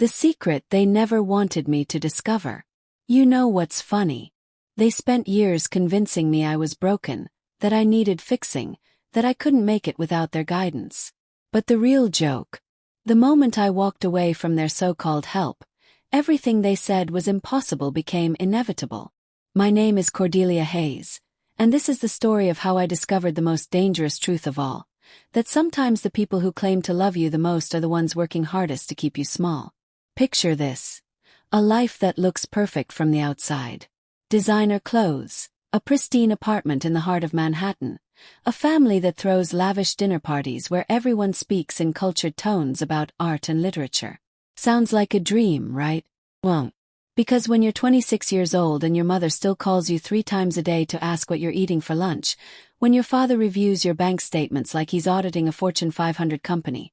The secret they never wanted me to discover. You know what's funny? They spent years convincing me I was broken, that I needed fixing, that I couldn't make it without their guidance. But the real joke? The moment I walked away from their so-called help, everything they said was impossible became inevitable. My name is Cordelia Hayes, and this is the story of how I discovered the most dangerous truth of all, that sometimes the people who claim to love you the most are the ones working hardest to keep you small. Picture this. A life that looks perfect from the outside. Designer clothes, a pristine apartment in the heart of Manhattan, a family that throws lavish dinner parties where everyone speaks in cultured tones about art and literature. Sounds like a dream, right? Well, because when you're 26 years old and your mother still calls you 3 times a day to ask what you're eating for lunch, when your father reviews your bank statements like he's auditing a Fortune 500 company,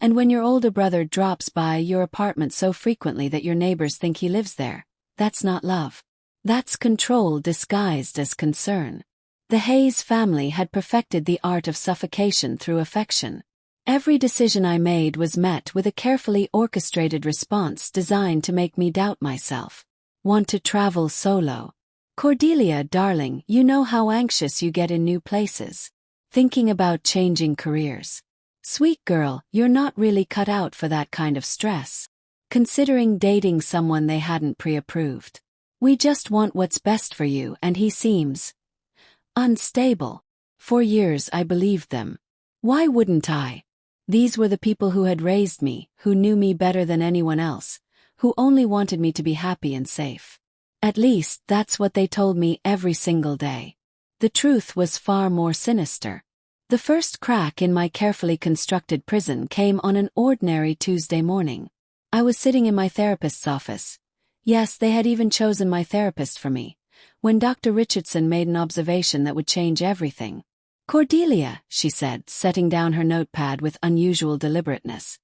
and when your older brother drops by your apartment so frequently that your neighbors think he lives there, that's not love. That's control disguised as concern. The Hayes family had perfected the art of suffocation through affection. Every decision I made was met with a carefully orchestrated response designed to make me doubt myself. Want to travel solo? Cordelia, darling, you know how anxious you get in new places. Thinking about changing careers. Sweet girl, you're not really cut out for that kind of stress. Considering dating someone they hadn't pre-approved. We just want what's best for you, and he seems unstable. For years I believed them. Why wouldn't I? These were the people who had raised me, who knew me better than anyone else, who only wanted me to be happy and safe. At least that's what they told me every single day. The truth was far more sinister. The first crack in my carefully constructed prison came on an ordinary Tuesday morning. I was sitting in my therapist's office. Yes, they had even chosen my therapist for me, when Dr. Richardson made an observation that would change everything. Cordelia, she said, setting down her notepad with unusual deliberateness.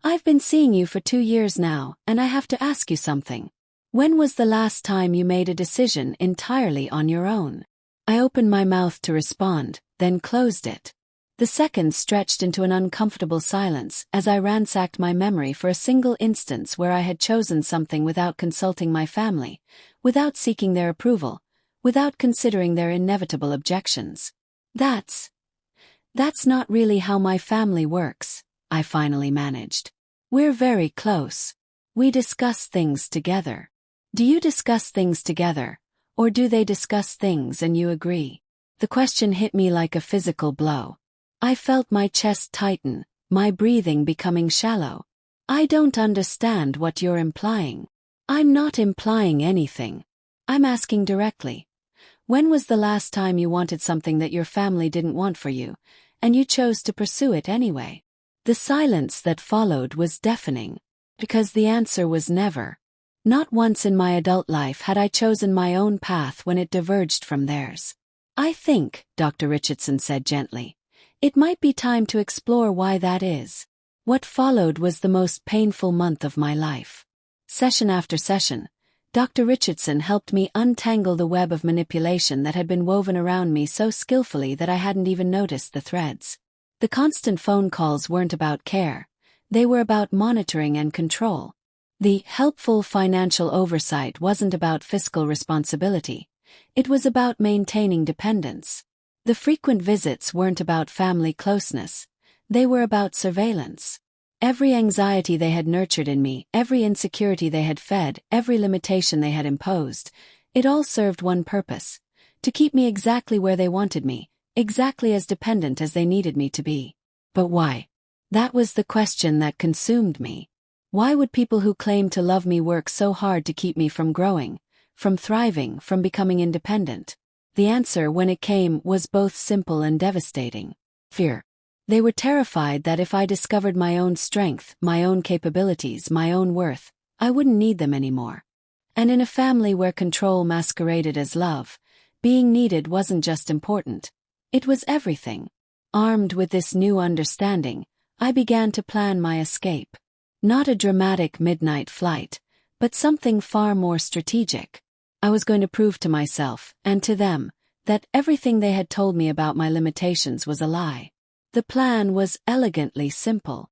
I've been seeing you for 2 years now, and I have to ask you something. When was the last time you made a decision entirely on your own? I opened my mouth to respond, then closed it. The seconds stretched into an uncomfortable silence as I ransacked my memory for a single instance where I had chosen something without consulting my family, without seeking their approval, without considering their inevitable objections. That's not really how my family works, I finally managed. We're very close. We discuss things together. Do you discuss things together, or do they discuss things and you agree? The question hit me like a physical blow. I felt my chest tighten, my breathing becoming shallow. I don't understand what you're implying. I'm not implying anything. I'm asking directly. When was the last time you wanted something that your family didn't want for you, and you chose to pursue it anyway? The silence that followed was deafening, because the answer was never. Not once in my adult life had I chosen my own path when it diverged from theirs. I think, Dr. Richardson said gently, it might be time to explore why that is. What followed was the most painful month of my life. Session after session, Dr. Richardson helped me untangle the web of manipulation that had been woven around me so skillfully that I hadn't even noticed the threads. The constant phone calls weren't about care. They were about monitoring and control. The helpful financial oversight wasn't about fiscal responsibility. It was about maintaining dependence. The frequent visits weren't about family closeness. They were about surveillance. Every anxiety they had nurtured in me, every insecurity they had fed, every limitation they had imposed, it all served one purpose: to keep me exactly where they wanted me, exactly as dependent as they needed me to be. But why? That was the question that consumed me. Why would people who claimed to love me work so hard to keep me from growing, from thriving, from becoming independent? The answer, when it came, was both simple and devastating. Fear. They were terrified that if I discovered my own strength, my own capabilities, my own worth, I wouldn't need them anymore. And in a family where control masqueraded as love, being needed wasn't just important. It was everything. Armed with this new understanding, I began to plan my escape. Not a dramatic midnight flight, but something far more strategic. I was going to prove to myself, and to them, that everything they had told me about my limitations was a lie. The plan was elegantly simple.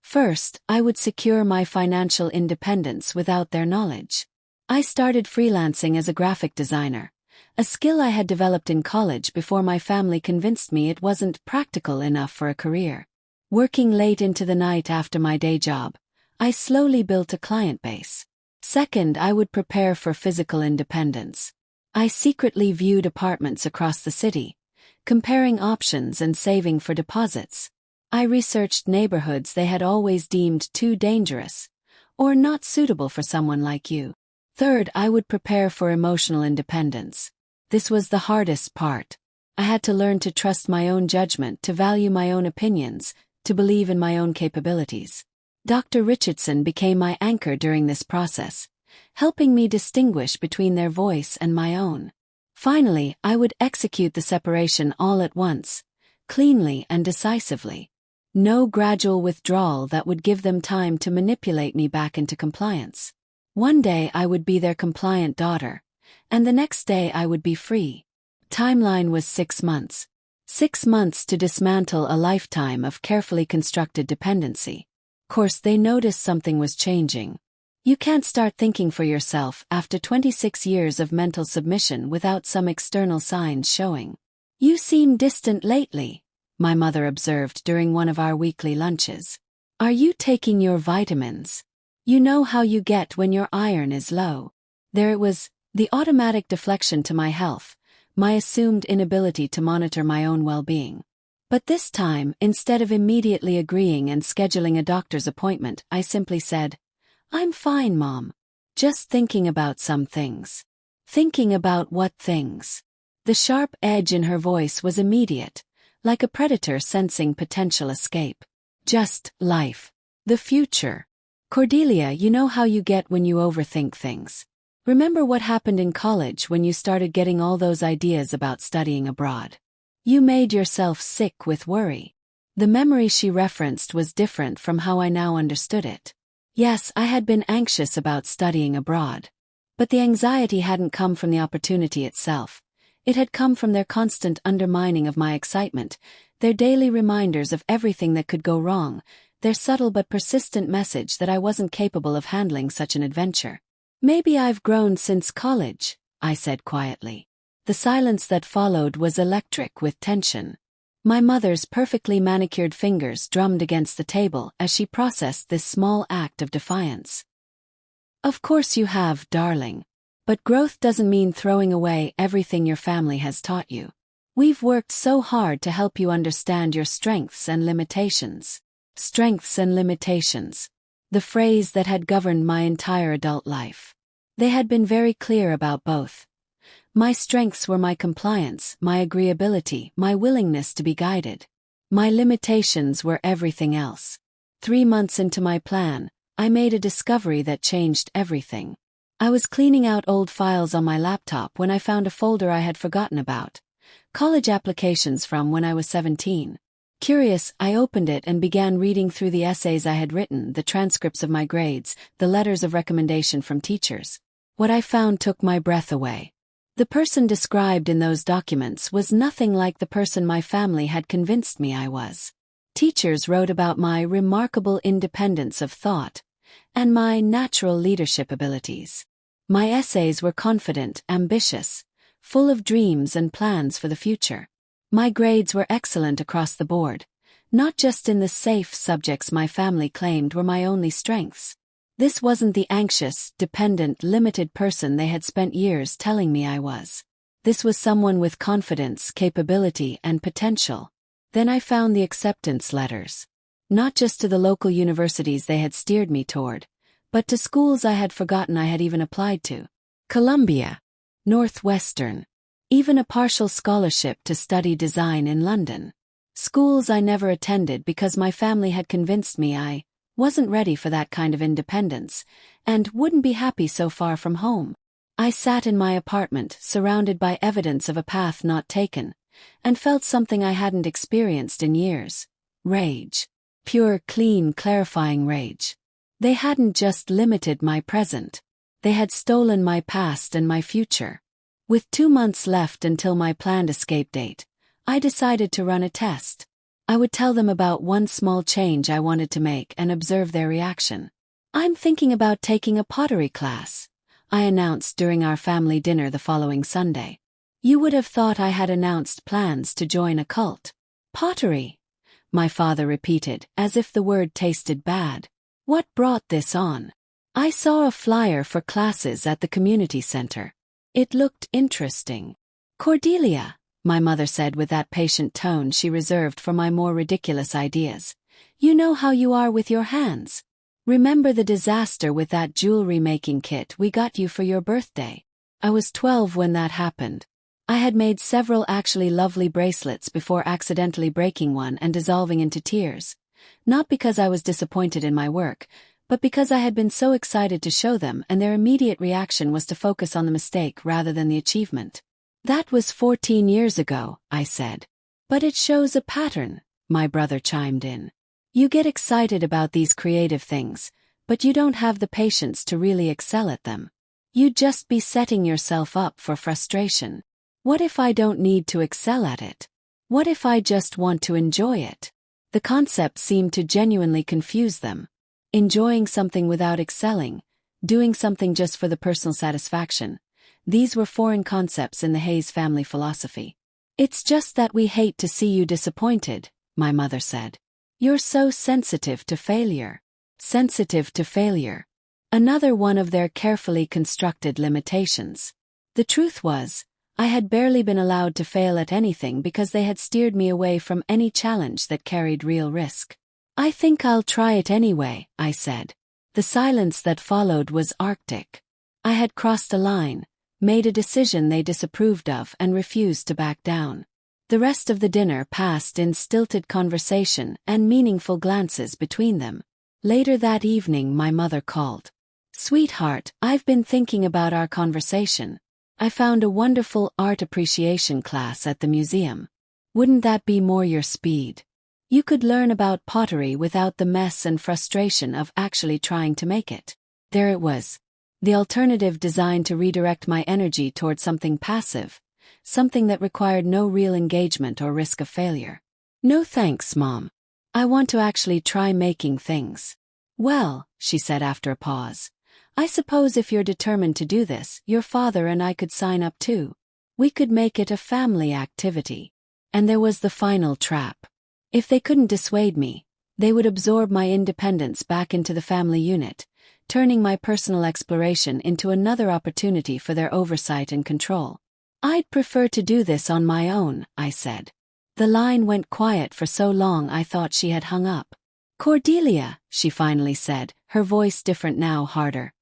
First, I would secure my financial independence without their knowledge. I started freelancing as a graphic designer, a skill I had developed in college before my family convinced me it wasn't practical enough for a career. Working late into the night after my day job, I slowly built a client base. Second, I would prepare for physical independence. I secretly viewed apartments across the city, comparing options and saving for deposits. I researched neighborhoods they had always deemed too dangerous, or not suitable for someone like you. Third, I would prepare for emotional independence. This was the hardest part. I had to learn to trust my own judgment, to value my own opinions, to believe in my own capabilities. Dr. Richardson became my anchor during this process, helping me distinguish between their voice and my own. Finally, I would execute the separation all at once, cleanly and decisively. No gradual withdrawal that would give them time to manipulate me back into compliance. One day I would be their compliant daughter, and the next day I would be free. Timeline was 6 months. 6 months to dismantle a lifetime of carefully constructed dependency. Course, they noticed something was changing. You can't start thinking for yourself after 26 years of mental submission without some external signs showing. You seem distant lately, my mother observed during one of our weekly lunches. Are you taking your vitamins? You know how you get when your iron is low. There it was, the automatic deflection to my health, my assumed inability to monitor my own well-being. But this time, instead of immediately agreeing and scheduling a doctor's appointment, I simply said, "I'm fine, Mom. Just thinking about some things." Thinking about what things? The sharp edge in her voice was immediate, like a predator sensing potential escape. Just life. The future. Cordelia, you know how you get when you overthink things. Remember what happened in college when you started getting all those ideas about studying abroad? You made yourself sick with worry. The memory she referenced was different from how I now understood it. Yes, I had been anxious about studying abroad. But the anxiety hadn't come from the opportunity itself. It had come from their constant undermining of my excitement, their daily reminders of everything that could go wrong, their subtle but persistent message that I wasn't capable of handling such an adventure. "Maybe I've grown since college," I said quietly. The silence that followed was electric with tension. My mother's perfectly manicured fingers drummed against the table as she processed this small act of defiance. "Of course you have, darling. But growth doesn't mean throwing away everything your family has taught you. We've worked so hard to help you understand your strengths and limitations." Strengths and limitations. The phrase that had governed my entire adult life. They had been very clear about both. My strengths were my compliance, my agreeability, my willingness to be guided. My limitations were everything else. 3 months into my plan, I made a discovery that changed everything. I was cleaning out old files on my laptop when I found a folder I had forgotten about. College applications from when I was 17. Curious, I opened it and began reading through the essays I had written, the transcripts of my grades, the letters of recommendation from teachers. What I found took my breath away. The person described in those documents was nothing like the person my family had convinced me I was. Teachers wrote about my remarkable independence of thought and my natural leadership abilities. My essays were confident, ambitious, full of dreams and plans for the future. My grades were excellent across the board, not just in the safe subjects my family claimed were my only strengths. This wasn't the anxious, dependent, limited person they had spent years telling me I was. This was someone with confidence, capability, and potential. Then I found the acceptance letters. Not just to the local universities they had steered me toward, but to schools I had forgotten I had even applied to. Columbia, Northwestern, even a partial scholarship to study design in London. Schools I never attended because my family had convinced me I wasn't ready for that kind of independence, and wouldn't be happy so far from home. I sat in my apartment, surrounded by evidence of a path not taken, and felt something I hadn't experienced in years. Rage. Pure, clean, clarifying rage. They hadn't just limited my present. They had stolen my past and my future. With 2 months left until my planned escape date, I decided to run a test. I would tell them about one small change I wanted to make and observe their reaction. "I'm thinking about taking a pottery class," I announced during our family dinner the following Sunday. You would have thought I had announced plans to join a cult. "Pottery," my father repeated, as if the word tasted bad. What brought this on? I saw a flyer for classes at the community center. It looked interesting. "Cordelia," my mother said with that patient tone she reserved for my more ridiculous ideas, "you know how you are with your hands. Remember the disaster with that jewelry-making kit we got you for your birthday?" I was 12 when that happened. I had made several actually lovely bracelets before accidentally breaking one and dissolving into tears. Not because I was disappointed in my work, but because I had been so excited to show them and their immediate reaction was to focus on the mistake rather than the achievement. "That was 14 years ago," I said. "But it shows a pattern," my brother chimed in. "You get excited about these creative things, but you don't have the patience to really excel at them. You'd just be setting yourself up for frustration. What if I don't need to excel at it? What if I just want to enjoy it?" The concept seemed to genuinely confuse them. Enjoying something without excelling, doing something just for the personal satisfaction. These were foreign concepts in the Hayes family philosophy. "It's just that we hate to see you disappointed," my mother said. "You're so sensitive to failure." Sensitive to failure. Another one of their carefully constructed limitations. The truth was, I had barely been allowed to fail at anything because they had steered me away from any challenge that carried real risk. "I think I'll try it anyway," I said. The silence that followed was arctic. I had crossed a line, made a decision they disapproved of and refused to back down. The rest of the dinner passed in stilted conversation and meaningful glances between them. Later that evening my mother called. "Sweetheart, I've been thinking about our conversation. I found a wonderful art appreciation class at the museum. Wouldn't that be more your speed? You could learn about pottery without the mess and frustration of actually trying to make it." There it was. The alternative designed to redirect my energy toward something passive, something that required no real engagement or risk of failure. "No thanks, Mom. I want to actually try making things." "Well," she said after a pause, "I suppose if you're determined to do this, your father and I could sign up too. We could make it a family activity." And there was the final trap. If they couldn't dissuade me, they would absorb my independence back into the family unit, turning my personal exploration into another opportunity for their oversight and control. "I'd prefer to do this on my own," I said. The line went quiet for so long I thought she had hung up. "Cordelia," she finally said, her voice different now, harder.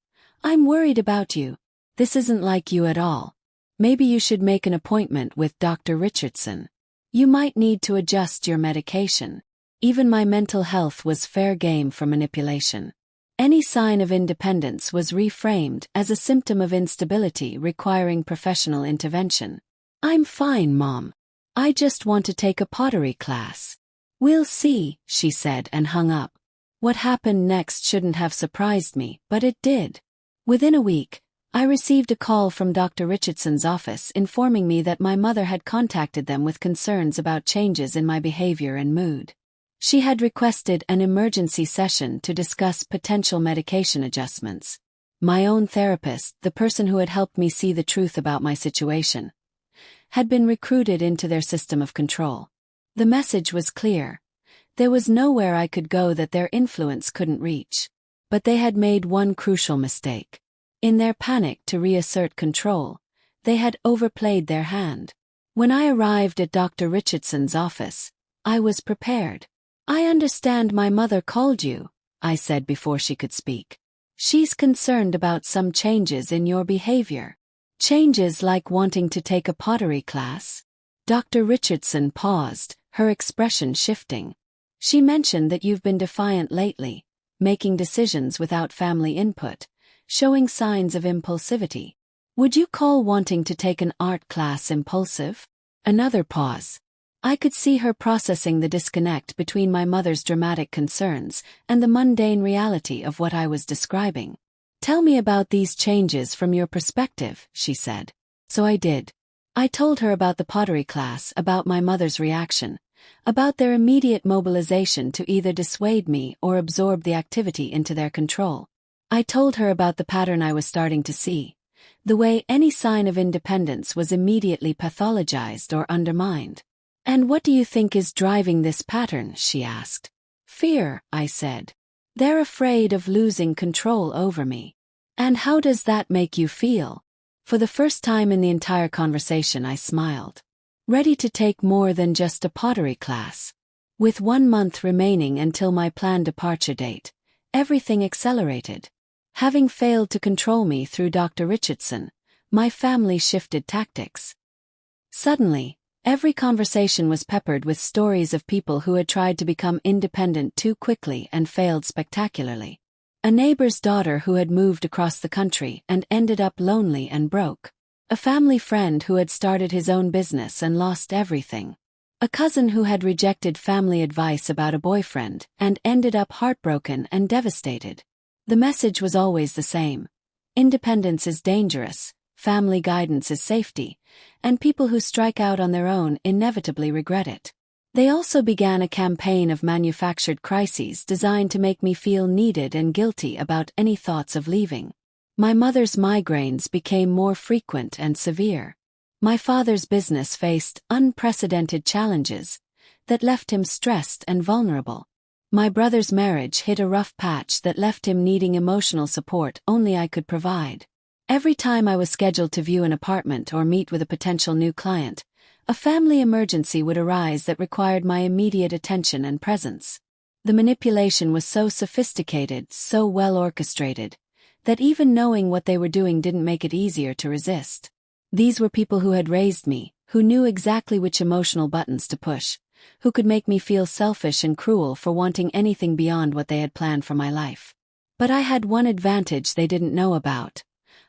"I'm worried about you. This isn't like you at all. Maybe you should make an appointment with Dr. Richardson. You might need to adjust your medication." Even my mental health was fair game for manipulation. Any sign of independence was reframed as a symptom of instability requiring professional intervention. "I'm fine, Mom. I just want to take a pottery class." "We'll see," she said and hung up. What happened next shouldn't have surprised me, but it did. Within a week, I received a call from Dr. Richardson's office informing me that my mother had contacted them with concerns about changes in my behavior and mood. She had requested an emergency session to discuss potential medication adjustments. My own therapist, the person who had helped me see the truth about my situation, had been recruited into their system of control. The message was clear. There was nowhere I could go that their influence couldn't reach. But they had made one crucial mistake. In their panic to reassert control, they had overplayed their hand. When I arrived at Dr. Richardson's office, I was prepared. "I understand my mother called you," I said before she could speak. "She's concerned about some changes in your behavior." "Changes like wanting to take a pottery class?" Dr. Richardson paused, her expression shifting. "She mentioned that you've been defiant lately, making decisions without family input, showing signs of impulsivity. Would you call wanting to take an art class impulsive?" Another pause. I could see her processing the disconnect between my mother's dramatic concerns and the mundane reality of what I was describing. "Tell me about these changes from your perspective," she said. So I did. I told her about the pottery class, about my mother's reaction, about their immediate mobilization to either dissuade me or absorb the activity into their control. I told her about the pattern I was starting to see, the way any sign of independence was immediately pathologized or undermined. "And what do you think is driving this pattern?" she asked. "Fear," I said. "They're afraid of losing control over me." "And how does that make you feel?" For the first time in the entire conversation, I smiled, ready to take more than just a pottery class. With 1 month remaining until my planned departure date, everything accelerated. Having failed to control me through Dr. Richardson, my family shifted tactics. Suddenly, every conversation was peppered with stories of people who had tried to become independent too quickly and failed spectacularly. A neighbor's daughter who had moved across the country and ended up lonely and broke. A family friend who had started his own business and lost everything. A cousin who had rejected family advice about a boyfriend and ended up heartbroken and devastated. The message was always the same. Independence is dangerous, family guidance is safety, and people who strike out on their own inevitably regret it. They also began a campaign of manufactured crises designed to make me feel needed and guilty about any thoughts of leaving. My mother's migraines became more frequent and severe. My father's business faced unprecedented challenges that left him stressed and vulnerable. My brother's marriage hit a rough patch that left him needing emotional support only I could provide. Every time I was scheduled to view an apartment or meet with a potential new client, a family emergency would arise that required my immediate attention and presence. The manipulation was so sophisticated, so well orchestrated, that even knowing what they were doing didn't make it easier to resist. These were people who had raised me, who knew exactly which emotional buttons to push, who could make me feel selfish and cruel for wanting anything beyond what they had planned for my life. But I had one advantage they didn't know about.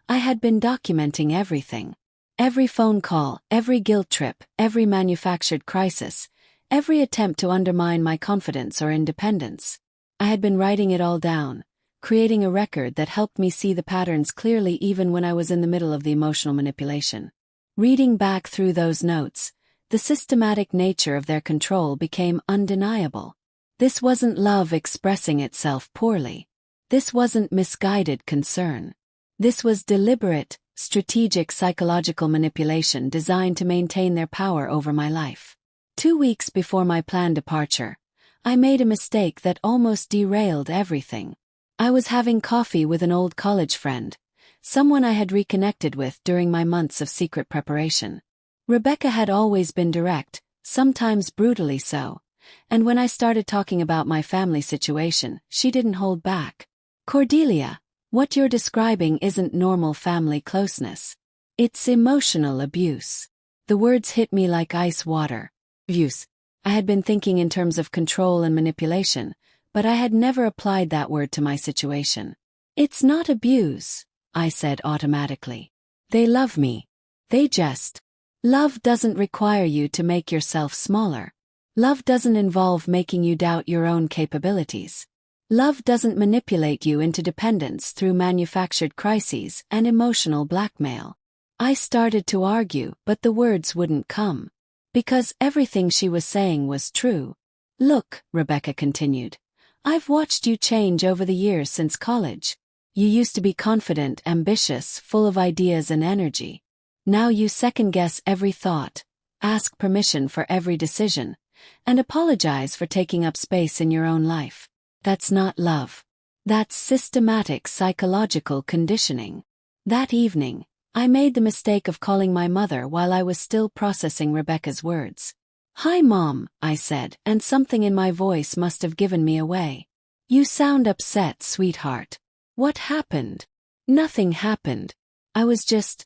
I had been documenting everything. Every phone call, every guilt trip, every manufactured crisis, every attempt to undermine my confidence or independence. I had been writing it all down, creating a record that helped me see the patterns clearly even when I was in the middle of the emotional manipulation. Reading back through those notes, the systematic nature of their control became undeniable. This wasn't love expressing itself poorly. This wasn't misguided concern. This was deliberate, strategic psychological manipulation designed to maintain their power over my life. 2 weeks before my planned departure, I made a mistake that almost derailed everything. I was having coffee with an old college friend, someone I had reconnected with during my months of secret preparation. Rebecca had always been direct, sometimes brutally so, and when I started talking about my family situation, she didn't hold back. "Cordelia, what you're describing isn't normal family closeness. It's emotional abuse." The words hit me like ice water. Abuse. I had been thinking in terms of control and manipulation, but I had never applied that word to my situation. "It's not abuse," I said automatically. "They love me. They just..." Love doesn't require you to make yourself smaller. Love doesn't involve making you doubt your own capabilities. Love doesn't manipulate you into dependence through manufactured crises and emotional blackmail. I started to argue, but the words wouldn't come. Because everything she was saying was true. "Look," Rebecca continued, "I've watched you change over the years since college. You used to be confident, ambitious, full of ideas and energy. Now you second-guess every thought, ask permission for every decision, and apologize for taking up space in your own life. That's not love. That's systematic psychological conditioning." That evening, I made the mistake of calling my mother while I was still processing Rebecca's words. "Hi, Mom," I said, and something in my voice must have given me away. "You sound upset, sweetheart. What happened?" "Nothing happened. I was just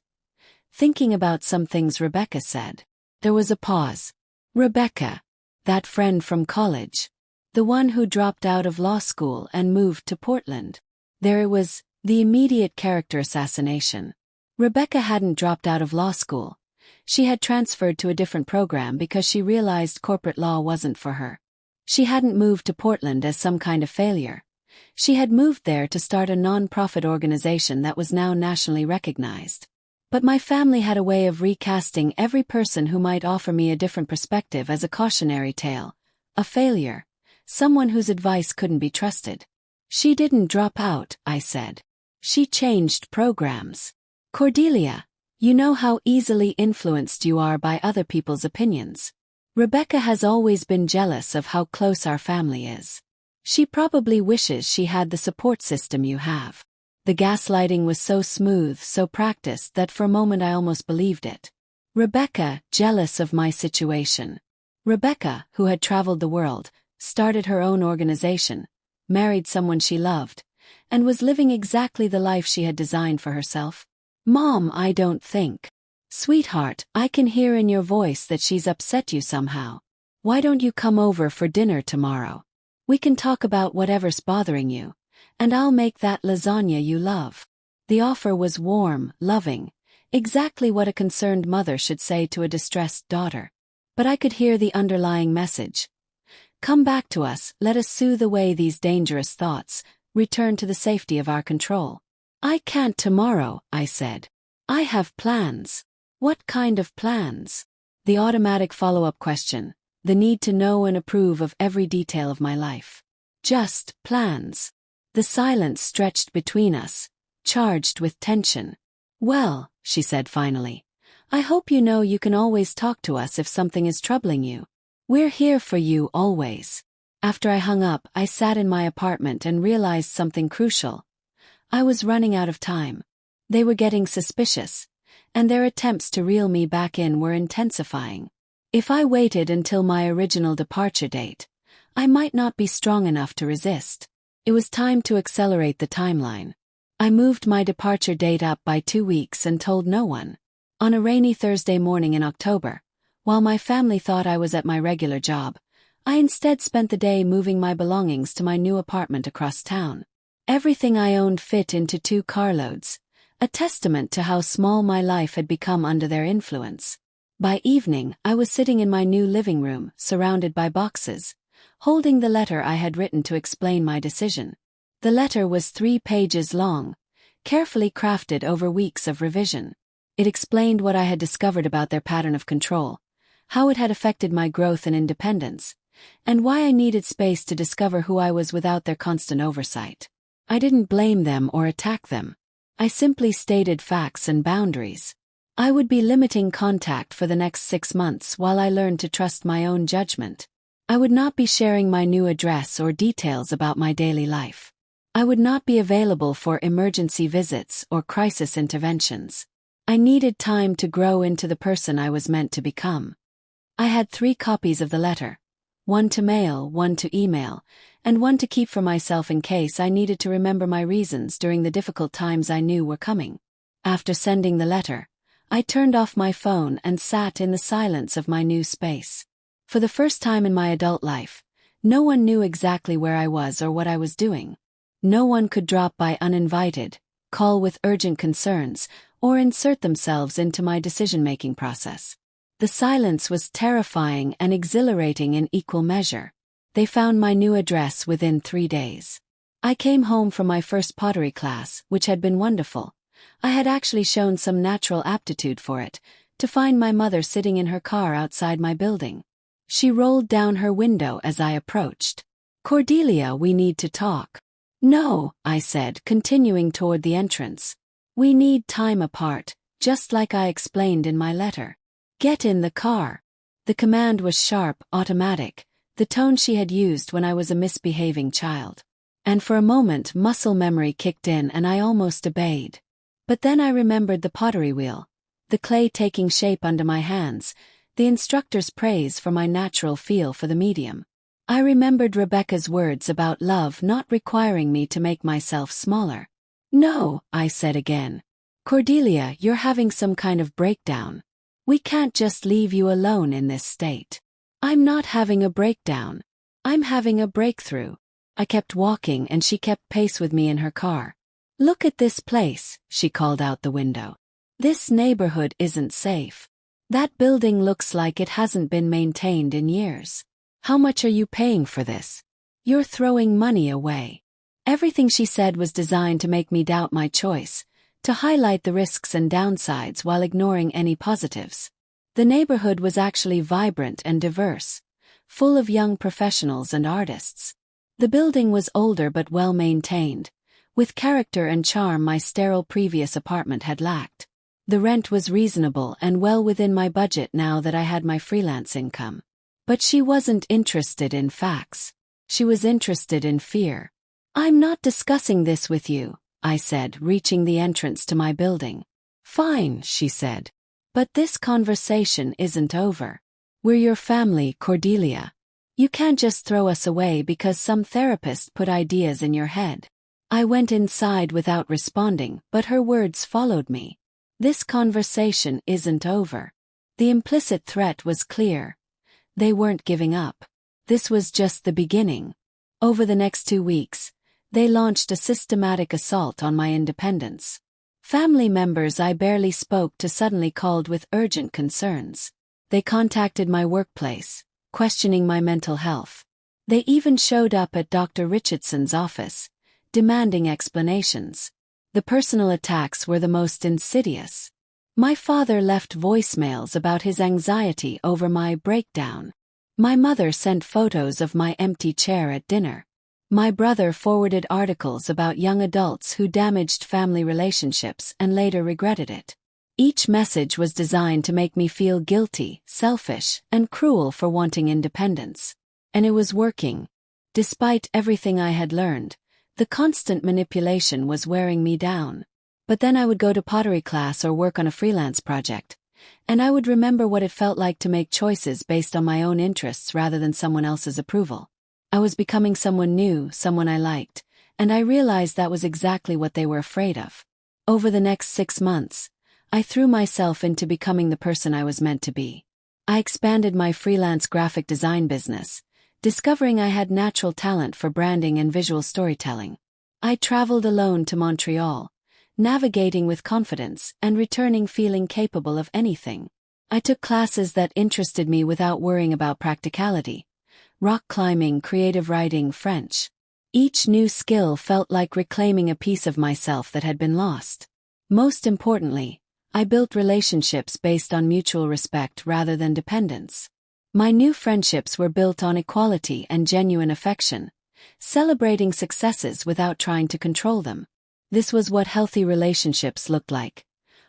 thinking about some things Rebecca said." There was a pause. "Rebecca, that friend from college. The one who dropped out of law school and moved to Portland." There it was, the immediate character assassination. Rebecca hadn't dropped out of law school. She had transferred to a different program because she realized corporate law wasn't for her. She hadn't moved to Portland as some kind of failure. She had moved there to start a non-profit organization that was now nationally recognized. But my family had a way of recasting every person who might offer me a different perspective as a cautionary tale, a failure, someone whose advice couldn't be trusted. She didn't drop out, I said. She changed programs. Cordelia, you know how easily influenced you are by other people's opinions. Rebecca has always been jealous of how close our family is. She probably wishes she had the support system you have. The gaslighting was so smooth, so practiced that for a moment I almost believed it. Rebecca, jealous of my situation. Rebecca, who had traveled the world, started her own organization, married someone she loved, and was living exactly the life she had designed for herself. Mom, I don't think. Sweetheart, I can hear in your voice that she's upset you somehow. Why don't you come over for dinner tomorrow? We can talk about whatever's bothering you, and I'll make that lasagna you love. The offer was warm, loving, exactly what a concerned mother should say to a distressed daughter. But I could hear the underlying message. Come back to us, let us soothe away these dangerous thoughts, return to the safety of our control. I can't tomorrow, I said. I have plans. What kind of plans? The automatic follow-up question, the need to know and approve of every detail of my life. Just plans. The silence stretched between us, charged with tension. Well, she said finally, I hope you know you can always talk to us if something is troubling you. We're here for you always. After I hung up, I sat in my apartment and realized something crucial. I was running out of time. They were getting suspicious, and their attempts to reel me back in were intensifying. If I waited until my original departure date, I might not be strong enough to resist. It was time to accelerate the timeline. I moved my departure date up by 2 weeks and told no one. On a rainy Thursday morning in October, while my family thought I was at my regular job, I instead spent the day moving my belongings to my new apartment across town. Everything I owned fit into 2 carloads, a testament to how small my life had become under their influence. By evening, I was sitting in my new living room, surrounded by boxes, holding the letter I had written to explain my decision. The letter was 3 pages long, carefully crafted over weeks of revision. It explained what I had discovered about their pattern of control, how it had affected my growth and independence, and why I needed space to discover who I was without their constant oversight. I didn't blame them or attack them. I simply stated facts and boundaries. I would be limiting contact for the next 6 months while I learned to trust my own judgment. I would not be sharing my new address or details about my daily life. I would not be available for emergency visits or crisis interventions. I needed time to grow into the person I was meant to become. I had 3 copies of the letter, one to mail, one to email, and one to keep for myself in case I needed to remember my reasons during the difficult times I knew were coming. After sending the letter, I turned off my phone and sat in the silence of my new space. For the first time in my adult life, no one knew exactly where I was or what I was doing. No one could drop by uninvited, call with urgent concerns, or insert themselves into my decision-making process. The silence was terrifying and exhilarating in equal measure. They found my new address within 3 days. I came home from my first pottery class, which had been wonderful. I had actually shown some natural aptitude for it, to find my mother sitting in her car outside my building. She rolled down her window as I approached. Cordelia, we need to talk. No, I said, continuing toward the entrance. We need time apart, just like I explained in my letter. Get in the car. The command was sharp, automatic, the tone she had used when I was a misbehaving child. And for a moment muscle memory kicked in and I almost obeyed. But then I remembered the pottery wheel, the clay taking shape under my hands, the instructor's praise for my natural feel for the medium. I remembered Rebecca's words about love not requiring me to make myself smaller. No, I said again. Cordelia, you're having some kind of breakdown. We can't just leave you alone in this state. I'm not having a breakdown. I'm having a breakthrough. I kept walking and she kept pace with me in her car. Look at this place, she called out the window. This neighborhood isn't safe. That building looks like it hasn't been maintained in years. How much are you paying for this? You're throwing money away. Everything she said was designed to make me doubt my choice, to highlight the risks and downsides while ignoring any positives. The neighborhood was actually vibrant and diverse, full of young professionals and artists. The building was older but well maintained, with character and charm my sterile previous apartment had lacked. The rent was reasonable and well within my budget now that I had my freelance income. But she wasn't interested in facts. She was interested in fear. "I'm not discussing this with you," I said, reaching the entrance to my building. "Fine," she said. "But this conversation isn't over. We're your family, Cordelia. You can't just throw us away because some therapist put ideas in your head." I went inside without responding, but her words followed me. This conversation isn't over. The implicit threat was clear. They weren't giving up. This was just the beginning. Over the next 2 weeks, they launched a systematic assault on my independence. Family members I barely spoke to suddenly called with urgent concerns. They contacted my workplace, questioning my mental health. They even showed up at Dr. Richardson's office, demanding explanations. The personal attacks were the most insidious. My father left voicemails about his anxiety over my breakdown. My mother sent photos of my empty chair at dinner. My brother forwarded articles about young adults who damaged family relationships and later regretted it. Each message was designed to make me feel guilty, selfish, and cruel for wanting independence. And it was working. Despite everything I had learned, the constant manipulation was wearing me down. But then I would go to pottery class or work on a freelance project, and I would remember what it felt like to make choices based on my own interests rather than someone else's approval. I was becoming someone new, someone I liked, and I realized that was exactly what they were afraid of. Over the next 6 months, I threw myself into becoming the person I was meant to be. I expanded my freelance graphic design business, discovering I had natural talent for branding and visual storytelling. I traveled alone to Montreal, navigating with confidence and returning feeling capable of anything. I took classes that interested me without worrying about practicality: rock climbing, creative writing, French. Each new skill felt like reclaiming a piece of myself that had been lost. Most importantly, I built relationships based on mutual respect rather than dependence. My new friendships were built on equality and genuine affection, celebrating successes without trying to control them. This was what healthy relationships looked like,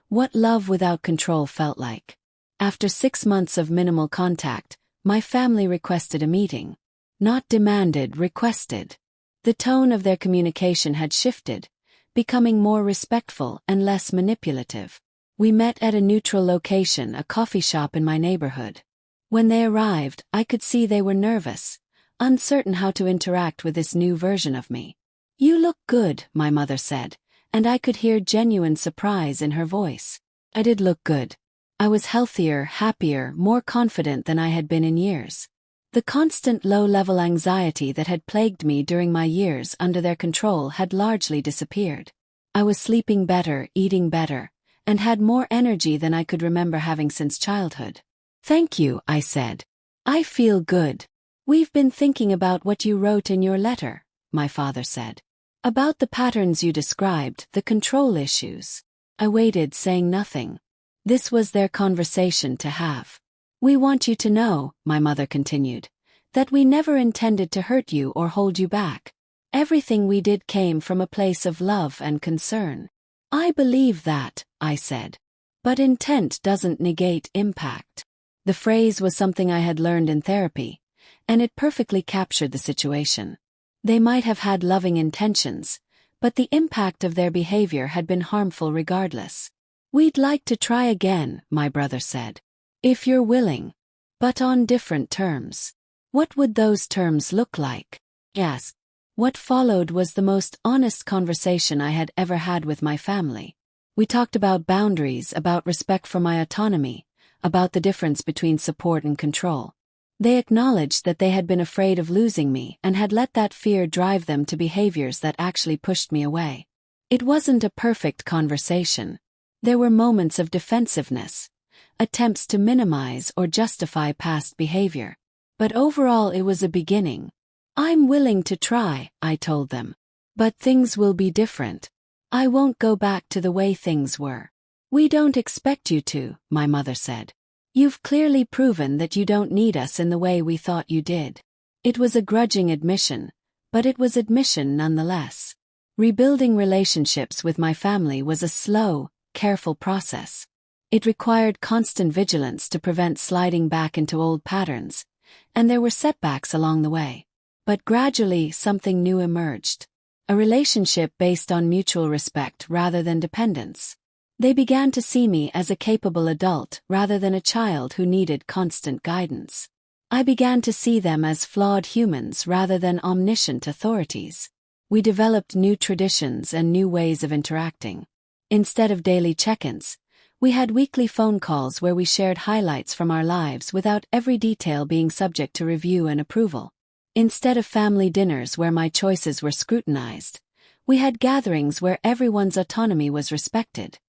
what love without control felt like. After 6 months of minimal contact, my family requested a meeting. Not demanded, requested. The tone of their communication had shifted, becoming more respectful and less manipulative. We met at a neutral location, a coffee shop in my neighborhood. When they arrived, I could see they were nervous, uncertain how to interact with this new version of me. "You look good," my mother said, and I could hear genuine surprise in her voice. I did look good. I was healthier, happier, more confident than I had been in years. The constant low-level anxiety that had plagued me during my years under their control had largely disappeared. I was sleeping better, eating better, and had more energy than I could remember having since childhood. "Thank you," I said. "I feel good." "We've been thinking about what you wrote in your letter," my father said. "About the patterns you described, the control issues." I waited, saying nothing. This was their conversation to have. "We want you to know," my mother continued, "that we never intended to hurt you or hold you back. Everything we did came from a place of love and concern." "I believe that," I said. "But intent doesn't negate impact." The phrase was something I had learned in therapy, and it perfectly captured the situation. They might have had loving intentions, but the impact of their behavior had been harmful regardless. "We'd like to try again," my brother said. "If you're willing. But on different terms." "What would those terms look like?" Yes. What followed was the most honest conversation I had ever had with my family. We talked about boundaries, about respect for my autonomy, about the difference between support and control. They acknowledged that they had been afraid of losing me and had let that fear drive them to behaviors that actually pushed me away. It wasn't a perfect conversation. There were moments of defensiveness, attempts to minimize or justify past behavior. But overall it was a beginning. "I'm willing to try," I told them. "But things will be different. I won't go back to the way things were. We don't expect you to, my mother said. You've clearly proven that you don't need us in the way we thought you did. It was a grudging admission, but it was admission nonetheless. Rebuilding relationships with my family was a slow, careful process. It required constant vigilance to prevent sliding back into old patterns, and there were setbacks along the way. But gradually something new emerged. A relationship based on mutual respect rather than dependence. They began to see me as a capable adult rather than a child who needed constant guidance. I began to see them as flawed humans rather than omniscient authorities. We developed new traditions and new ways of interacting. Instead of daily check-ins, we had weekly phone calls where we shared highlights from our lives without every detail being subject to review and approval. Instead of family dinners where my choices were scrutinized, we had gatherings where everyone's autonomy was respected.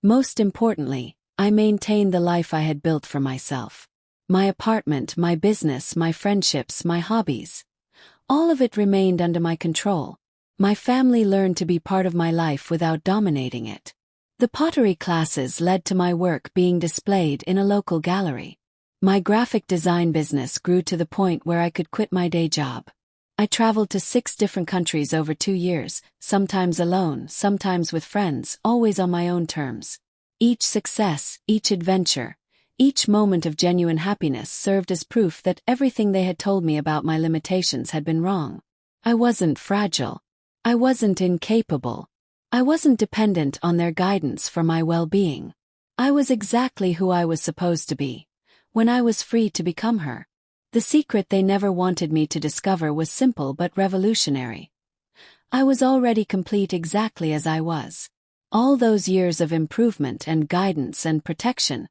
Most importantly, I maintained the life I had built for myself. My apartment, my business, my friendships, my hobbies. All of it remained under my control. My family learned to be part of my life without dominating it. The pottery classes led to my work being displayed in a local gallery. My graphic design business grew to the point where I could quit my day job. I traveled to 6 different countries over 2 years, sometimes alone, sometimes with friends, always on my own terms. Each success, each adventure, each moment of genuine happiness served as proof that everything they had told me about my limitations had been wrong. I wasn't fragile. I wasn't incapable. I wasn't dependent on their guidance for my well-being. I was exactly who I was supposed to be, when I was free to become her. The secret they never wanted me to discover was simple but revolutionary. I was already complete exactly as I was. All those years of improvement and guidance and protection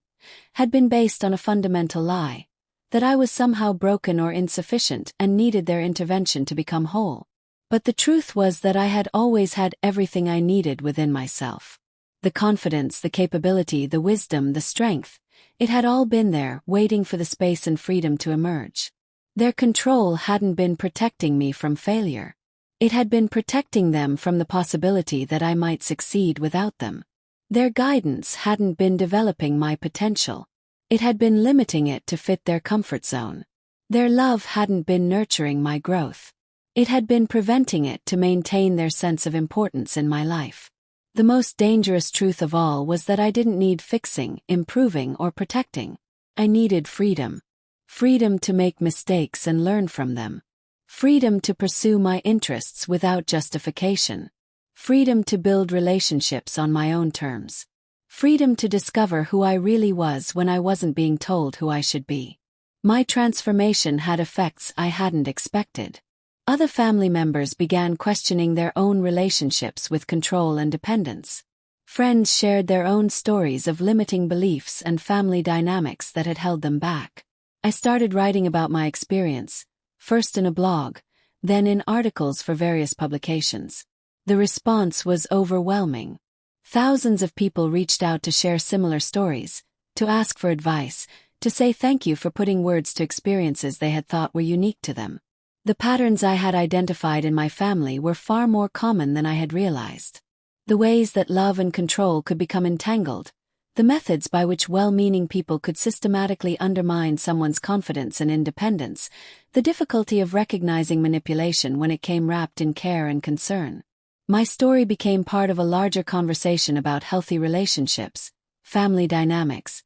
had been based on a fundamental lie, that I was somehow broken or insufficient and needed their intervention to become whole. But the truth was that I had always had everything I needed within myself. The confidence, the capability, the wisdom, the strength. It had all been there, waiting for the space and freedom to emerge. Their control hadn't been protecting me from failure. It had been protecting them from the possibility that I might succeed without them. Their guidance hadn't been developing my potential. It had been limiting it to fit their comfort zone. Their love hadn't been nurturing my growth. It had been preventing it to maintain their sense of importance in my life. The most dangerous truth of all was that I didn't need fixing, improving, or protecting. I needed freedom. Freedom to make mistakes and learn from them. Freedom to pursue my interests without justification. Freedom to build relationships on my own terms. Freedom to discover who I really was when I wasn't being told who I should be. My transformation had effects I hadn't expected. Other family members began questioning their own relationships with control and dependence. Friends shared their own stories of limiting beliefs and family dynamics that had held them back. I started writing about my experience, first in a blog, then in articles for various publications. The response was overwhelming. Thousands of people reached out to share similar stories, to ask for advice, to say thank you for putting words to experiences they had thought were unique to them. The patterns I had identified in my family were far more common than I had realized. The ways that love and control could become entangled, the methods by which well-meaning people could systematically undermine someone's confidence and independence, the difficulty of recognizing manipulation when it came wrapped in care and concern. My story became part of a larger conversation about healthy relationships, family dynamics,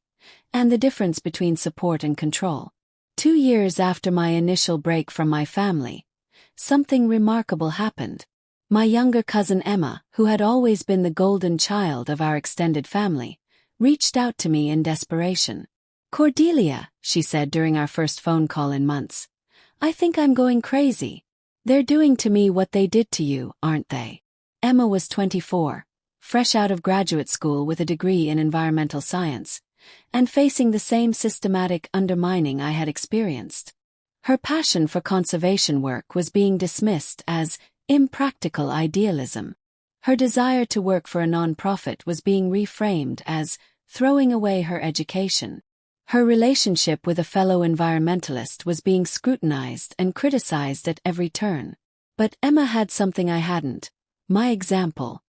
and the difference between support and control. 2 years after my initial break from my family, something remarkable happened. My younger cousin Emma, who had always been the golden child of our extended family, reached out to me in desperation. "Cordelia," she said during our first phone call in months, "I think I'm going crazy. They're doing to me what they did to you, aren't they?" Emma was 24, fresh out of graduate school with a degree in environmental science, and facing the same systematic undermining I had experienced. Her passion for conservation work was being dismissed as impractical idealism. Her desire to work for a nonprofit was being reframed as throwing away her education. Her relationship with a fellow environmentalist was being scrutinized and criticized at every turn. But Emma had something I hadn't: my example.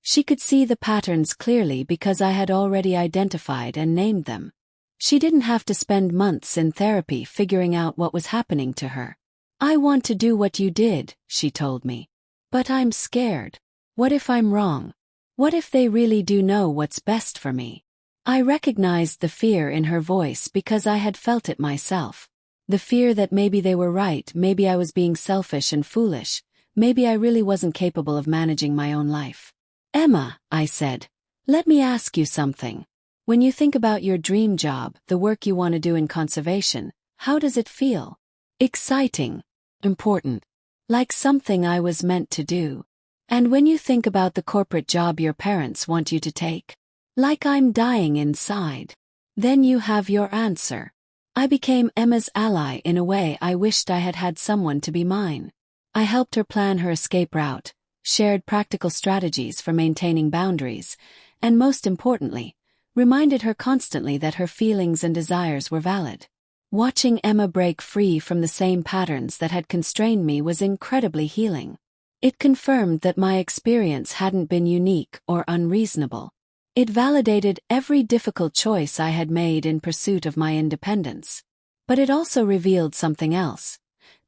She could see the patterns clearly because I had already identified and named them. She didn't have to spend months in therapy figuring out what was happening to her. "I want to do what you did," she told me. "But I'm scared. What if I'm wrong? What if they really do know what's best for me?" I recognized the fear in her voice because I had felt it myself. The fear that maybe they were right, maybe I was being selfish and foolish, maybe I really wasn't capable of managing my own life. "Emma," I said, "let me ask you something. When you think about your dream job, the work you want to do in conservation, how does it feel? Exciting? Important? Like something I was meant to do? And when you think about the corporate job your parents want you to take? Like I'm dying inside?" Then you have your answer. I became Emma's ally in a way I wished I had had someone to be mine. I helped her plan her escape route, shared practical strategies for maintaining boundaries, and most importantly, reminded her constantly that her feelings and desires were valid. Watching Emma break free from the same patterns that had constrained me was incredibly healing. It confirmed that my experience hadn't been unique or unreasonable. It validated every difficult choice I had made in pursuit of my independence. But it also revealed something else.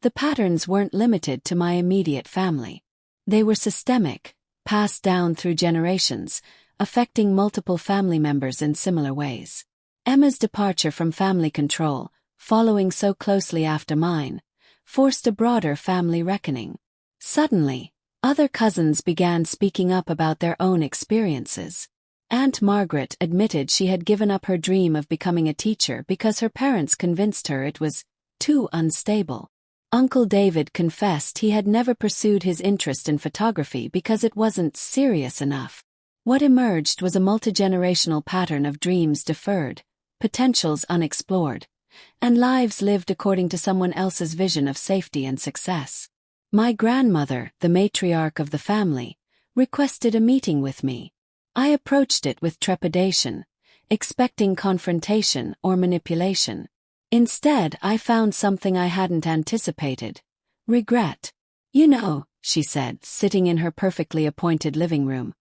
The patterns weren't limited to my immediate family. They were systemic, passed down through generations, affecting multiple family members in similar ways. Emma's departure from family control, following so closely after mine, forced a broader family reckoning. Suddenly, other cousins began speaking up about their own experiences. Aunt Margaret admitted she had given up her dream of becoming a teacher because her parents convinced her it was too unstable. Uncle David confessed he had never pursued his interest in photography because it wasn't serious enough. What emerged was a multigenerational pattern of dreams deferred, potentials unexplored, and lives lived according to someone else's vision of safety and success. My grandmother, the matriarch of the family, requested a meeting with me. I approached it with trepidation, expecting confrontation or manipulation. Instead, I found something I hadn't anticipated: regret. "You know," she said, sitting in her perfectly appointed living room,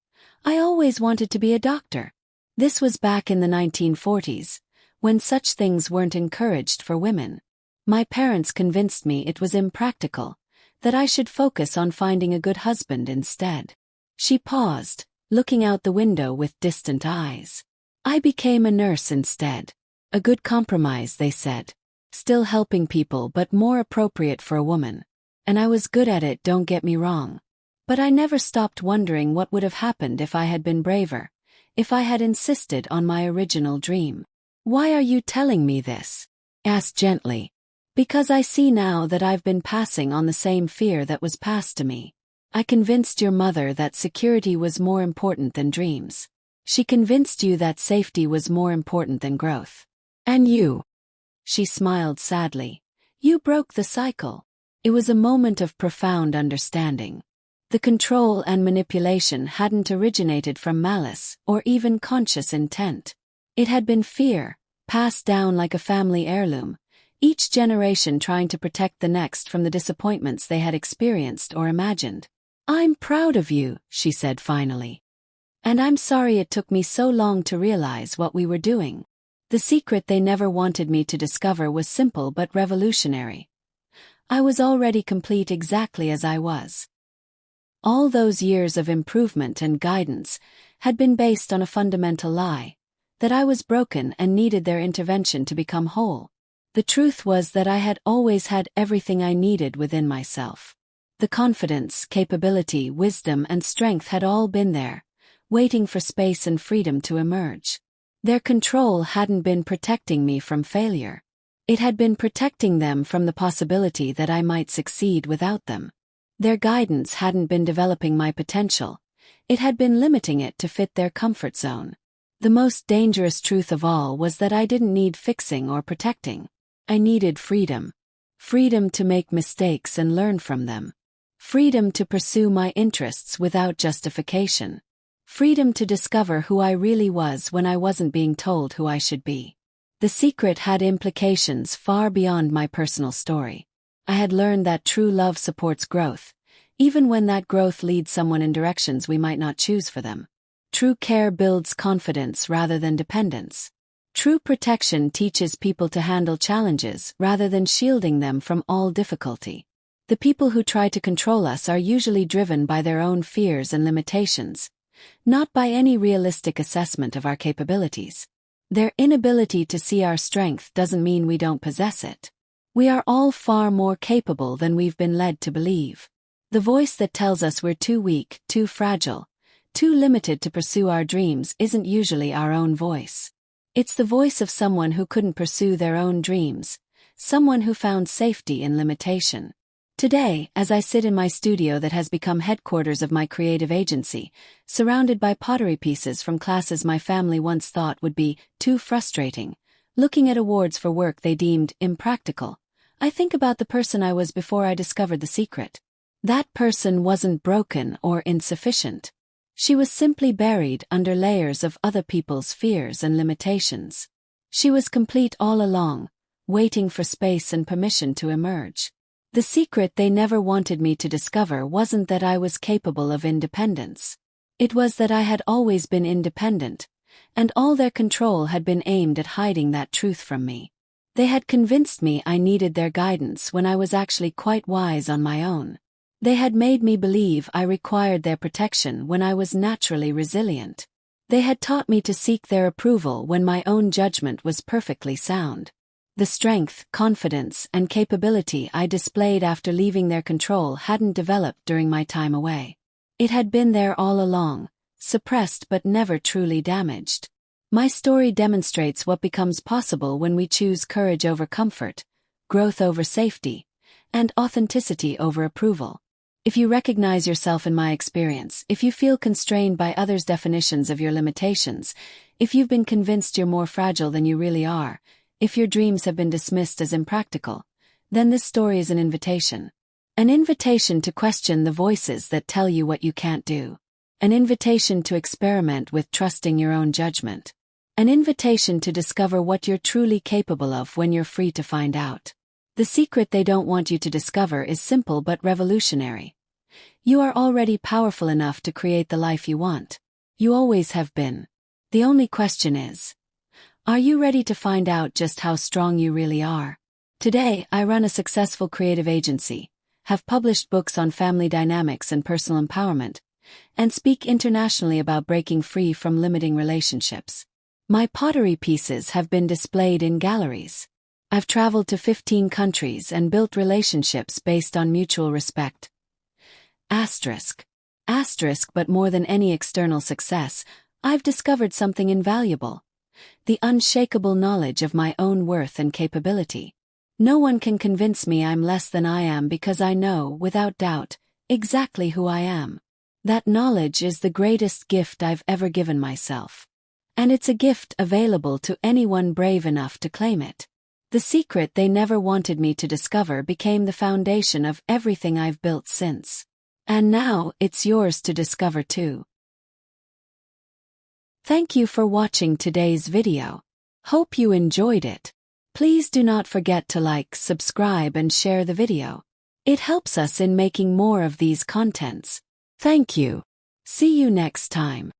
"I always wanted to be a doctor." This was back in the 1940s, when such things weren't encouraged for women. My parents convinced me it was impractical, that I should focus on finding a good husband instead. She paused, looking out the window with distant eyes. "I became a nurse instead. A good compromise," they said. "Still helping people but more appropriate for a woman. And I was good at it, don't get me wrong. But I never stopped wondering what would have happened if I had been braver, if I had insisted on my original dream." "Why are you telling me this?" asked gently. "Because I see now that I've been passing on the same fear that was passed to me. I convinced your mother that security was more important than dreams. She convinced you that safety was more important than growth. And you," she smiled sadly, "you broke the cycle." It was a moment of profound understanding. The control and manipulation hadn't originated from malice or even conscious intent. It had been fear, passed down like a family heirloom, each generation trying to protect the next from the disappointments they had experienced or imagined. "I'm proud of you," she said finally. "And I'm sorry it took me so long to realize what we were doing." The secret they never wanted me to discover was simple but revolutionary. I was already complete exactly as I was. All those years of improvement and guidance had been based on a fundamental lie, that I was broken and needed their intervention to become whole. The truth was that I had always had everything I needed within myself. The confidence, capability, wisdom, and strength had all been there, waiting for space and freedom to emerge. Their control hadn't been protecting me from failure. It had been protecting them from the possibility that I might succeed without them. Their guidance hadn't been developing my potential. It had been limiting it to fit their comfort zone. The most dangerous truth of all was that I didn't need fixing or protecting. I needed freedom. Freedom to make mistakes and learn from them. Freedom to pursue my interests without justification. Freedom to discover who I really was when I wasn't being told who I should be. The secret had implications far beyond my personal story. I had learned that true love supports growth, even when that growth leads someone in directions we might not choose for them. True care builds confidence rather than dependence. True protection teaches people to handle challenges rather than shielding them from all difficulty. The people who try to control us are usually driven by their own fears and limitations, not by any realistic assessment of our capabilities. Their inability to see our strength doesn't mean we don't possess it. We are all far more capable than we've been led to believe. The voice that tells us we're too weak, too fragile, too limited to pursue our dreams isn't usually our own voice. It's the voice of someone who couldn't pursue their own dreams, someone who found safety in limitation. Today, as I sit in my studio that has become headquarters of my creative agency, surrounded by pottery pieces from classes my family once thought would be too frustrating, looking at awards for work they deemed impractical, I think about the person I was before I discovered the secret. That person wasn't broken or insufficient. She was simply buried under layers of other people's fears and limitations. She was complete all along, waiting for space and permission to emerge. The secret they never wanted me to discover wasn't that I was capable of independence. It was that I had always been independent, and all their control had been aimed at hiding that truth from me. They had convinced me I needed their guidance when I was actually quite wise on my own. They had made me believe I required their protection when I was naturally resilient. They had taught me to seek their approval when my own judgment was perfectly sound. The strength, confidence, and capability I displayed after leaving their control hadn't developed during my time away. It had been there all along, suppressed but never truly damaged. My story demonstrates what becomes possible when we choose courage over comfort, growth over safety, and authenticity over approval. If you recognize yourself in my experience, if you feel constrained by others' definitions of your limitations, if you've been convinced you're more fragile than you really are, if your dreams have been dismissed as impractical, then this story is an invitation. An invitation to question the voices that tell you what you can't do. An invitation to experiment with trusting your own judgment. An invitation to discover what you're truly capable of when you're free to find out. The secret they don't want you to discover is simple but revolutionary. You are already powerful enough to create the life you want. You always have been. The only question is, are you ready to find out just how strong you really are? Today, I run a successful creative agency, have published books on family dynamics and personal empowerment, and speak internationally about breaking free from limiting relationships. My pottery pieces have been displayed in galleries. I've traveled to 15 countries and built relationships based on mutual respect. Asterisk, but more than any external success, I've discovered something invaluable. The unshakable knowledge of my own worth and capability. No one can convince me I'm less than I am because I know, without doubt, exactly who I am. That knowledge is the greatest gift I've ever given myself. And it's a gift available to anyone brave enough to claim it. The secret they never wanted me to discover became the foundation of everything I've built since. And now, it's yours to discover too. Thank you for watching today's video. Hope you enjoyed it. Please do not forget to like, subscribe and share the video. It helps us in making more of these contents. Thank you. See you next time.